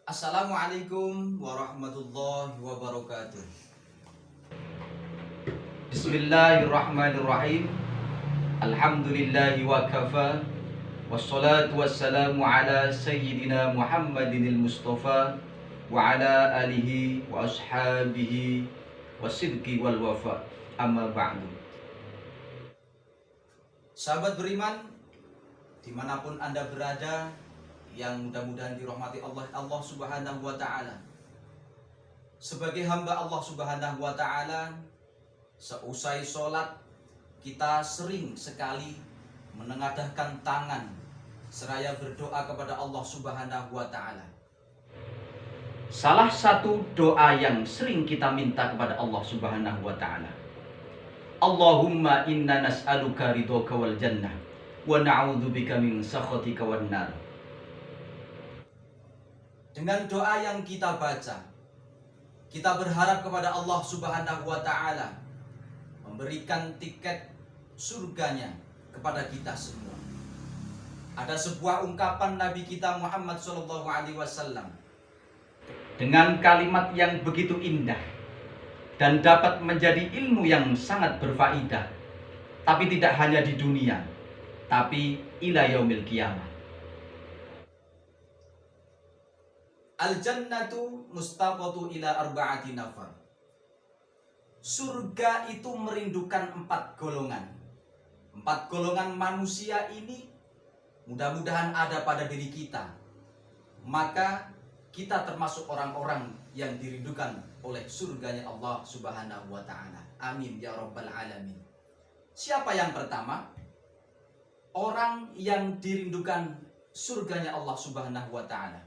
Assalamualaikum warahmatullahi wabarakatuh. Bismillahirrahmanirrahim. Alhamdulillahi wa kafa. Wassalatu wassalamu ala sayyidina Muhammadinil Mustafa wa ala alihi wa ashabihi wasidqi wal wafa. Amma ba'du. Sahabat beriman, dimanapun Anda berada, yang mudah-mudahan dirahmati Allah Subhanahu wa Ta'ala. Sebagai hamba Allah Subhanahu wa Ta'ala, seusai sholat kita sering sekali menengadahkan tangan seraya berdoa kepada Allah Subhanahu wa Ta'ala. Salah satu doa yang sering kita minta kepada Allah Subhanahu wa Ta'ala, Allahumma inna nas'aluka ridhoka wal jannah wa na'udzubika min sakhatika wan nar. Dengan doa yang kita baca, kita berharap kepada Allah Subhanahu wa Ta'ala memberikan tiket surganya kepada kita semua. Ada sebuah ungkapan Nabi kita Muhammad SAW dengan kalimat yang begitu indah dan dapat menjadi ilmu yang sangat berfaedah, tapi tidak hanya di dunia, tapi ila yaumil qiyamah. Al-jannatu mustaqatu ila arba'ati nafar. Surga itu merindukan 4 golongan. 4 golongan manusia ini mudah-mudahan ada pada diri kita. Maka kita termasuk orang-orang yang dirindukan oleh surganya Allah Subhanahu wa Ta'ala. Amin ya rabbal alamin. Siapa yang pertama? Orang yang dirindukan surganya Allah Subhanahu wa Ta'ala,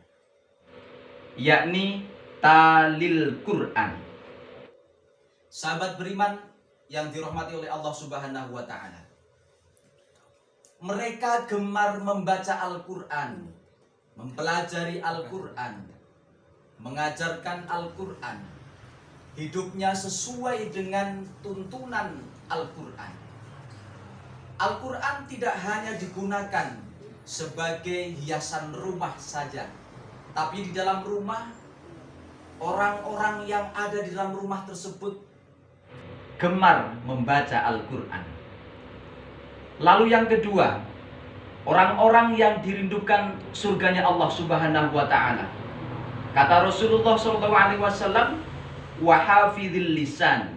yakni talil Quran. Sahabat beriman yang dirahmati oleh Allah Subhanahu wa Ta'ala, mereka gemar membaca Al-Quran, mempelajari Al-Quran, mengajarkan Al-Quran, hidupnya sesuai dengan tuntunan Al-Quran. Al-Quran tidak hanya digunakan sebagai hiasan rumah saja, tapi di dalam rumah, orang-orang yang ada di dalam rumah tersebut gemar membaca Al-Quran. Lalu yang kedua, orang-orang yang dirindukan surganya Allah Subhanahu wa Ta'ala. Kata Rasulullah SAW, wahafidhil lisan.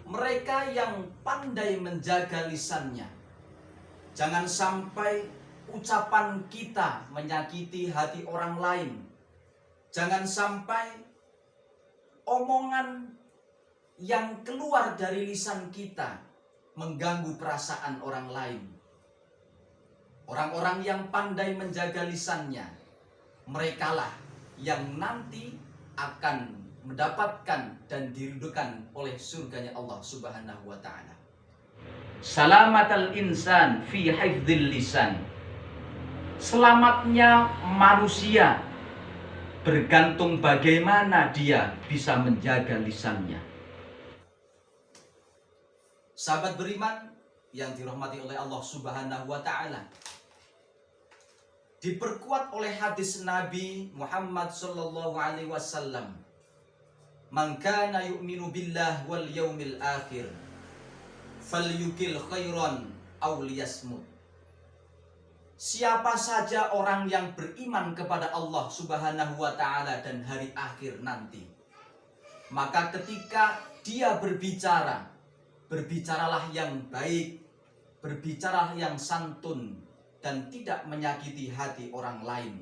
Mereka yang pandai menjaga lisannya. Jangan sampai ucapan kita menyakiti hati orang lain. Jangan sampai omongan yang keluar dari lisan kita mengganggu perasaan orang lain. Orang-orang yang pandai menjaga lisannya, merekalah yang nanti akan mendapatkan dan dirindukan oleh surganya Allah Subhanahu wa Ta'ala. Salamatal insan fi hifdzil lisan. Selamatnya manusia bergantung bagaimana dia bisa menjaga lisannya. Sahabat beriman yang dirahmati oleh Allah Subhanahu wa Ta'ala, diperkuat oleh hadis Nabi Muhammad sallallahu alaihi wasallam, "Man kana yu'minu billah wal yaumil akhir falyukil khairan aw liyasmut." Siapa saja orang yang beriman kepada Allah Subhanahu wa Ta'ala dan hari akhir nanti, maka ketika dia berbicara, berbicaralah yang baik, berbicaralah yang santun, dan tidak menyakiti hati orang lain.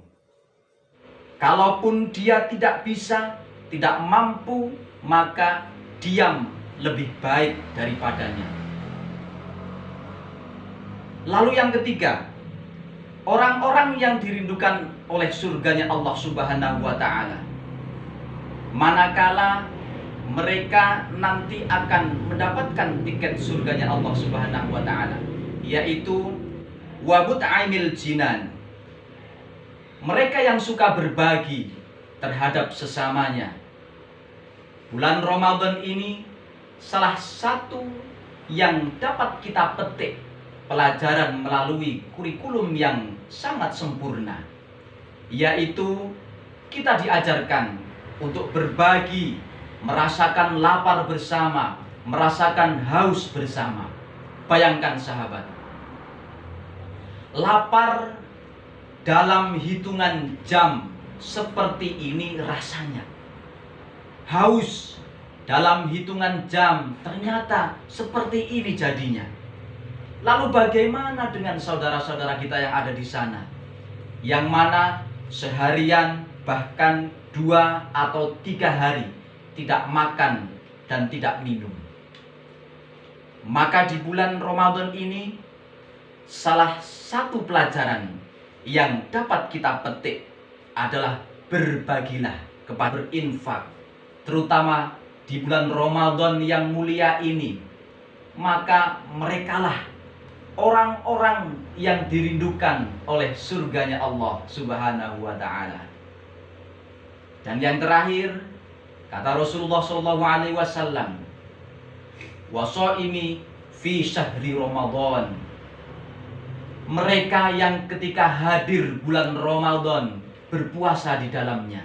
Kalaupun dia tidak bisa, tidak mampu, maka diam lebih baik daripadanya. Lalu yang ketiga, orang-orang yang dirindukan oleh surganya Allah Subhanahu wa Ta'ala, manakala mereka nanti akan mendapatkan tiket surganya Allah Subhanahu wa Ta'ala, yaitu wabut aimil jinan. Mereka yang suka berbagi terhadap sesamanya. Bulan Ramadan ini salah satu yang dapat kita petik pelajaran melalui kurikulum yang sangat sempurna, yaitu kita diajarkan untuk berbagi, merasakan lapar bersama, merasakan haus bersama. Bayangkan sahabat, lapar dalam hitungan jam seperti ini rasanya. Haus dalam hitungan jam ternyata seperti ini jadinya. Lalu bagaimana dengan saudara-saudara kita yang ada di sana, yang mana seharian bahkan 2 atau 3 hari tidak makan dan tidak minum? Maka di bulan Ramadan ini, salah satu pelajaran yang dapat kita petik adalah berbagilah, kepada berinfak, terutama di bulan Ramadan yang mulia ini. Maka merekalah orang-orang yang dirindukan oleh surganya Allah Subhanahu wa ta'ala. Dan yang terakhir, kata Rasulullah SAW, wasoimi fi syahri Ramadan, mereka yang ketika hadir bulan Ramadan berpuasa di dalamnya.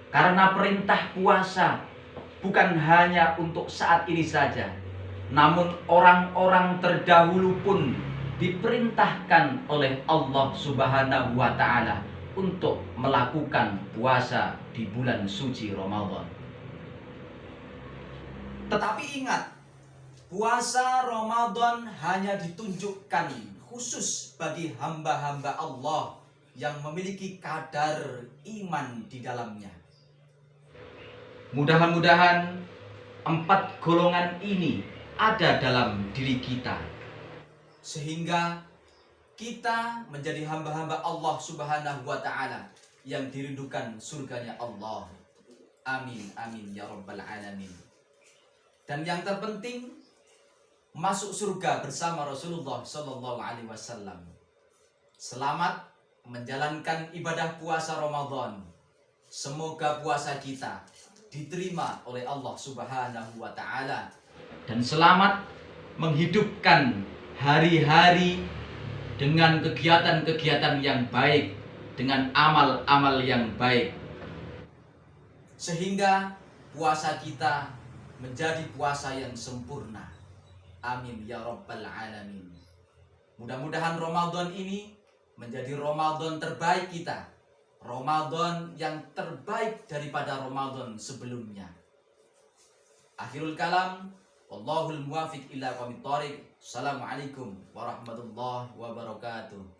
Karena perintah puasa bukan hanya untuk saat ini saja, namun orang-orang terdahulu pun diperintahkan oleh Allah Subhanahu wa ta'ala untuk melakukan puasa di bulan suci Ramadan. Tetapi ingat, puasa Ramadan hanya ditunjukkan khusus bagi hamba-hamba Allah yang memiliki kadar iman di dalamnya. Mudah-mudahan 4 golongan ini ada dalam diri kita, sehingga kita menjadi hamba-hamba Allah Subhanahu wa ta'ala yang dirindukan surganya Allah. Amin, amin, ya rabbal alamin. Dan yang terpenting, masuk surga bersama Rasulullah Sallallahu Alaihi Wasallam. Selamat menjalankan ibadah puasa Ramadan. Semoga puasa kita diterima oleh Allah Subhanahu wa ta'ala. dan selamat menghidupkan hari-hari dengan kegiatan-kegiatan yang baik, dengan amal-amal yang baik, sehingga puasa kita menjadi puasa yang sempurna. Amin ya rabbal alamin. Mudah-mudahan Ramadan ini menjadi Ramadan terbaik kita, Ramadan yang terbaik daripada Ramadan sebelumnya. Akhirul kalam, wallahul muwafiq ila aqwamit thoriq. Assalamualaikum warahmatullahi wabarakatuh.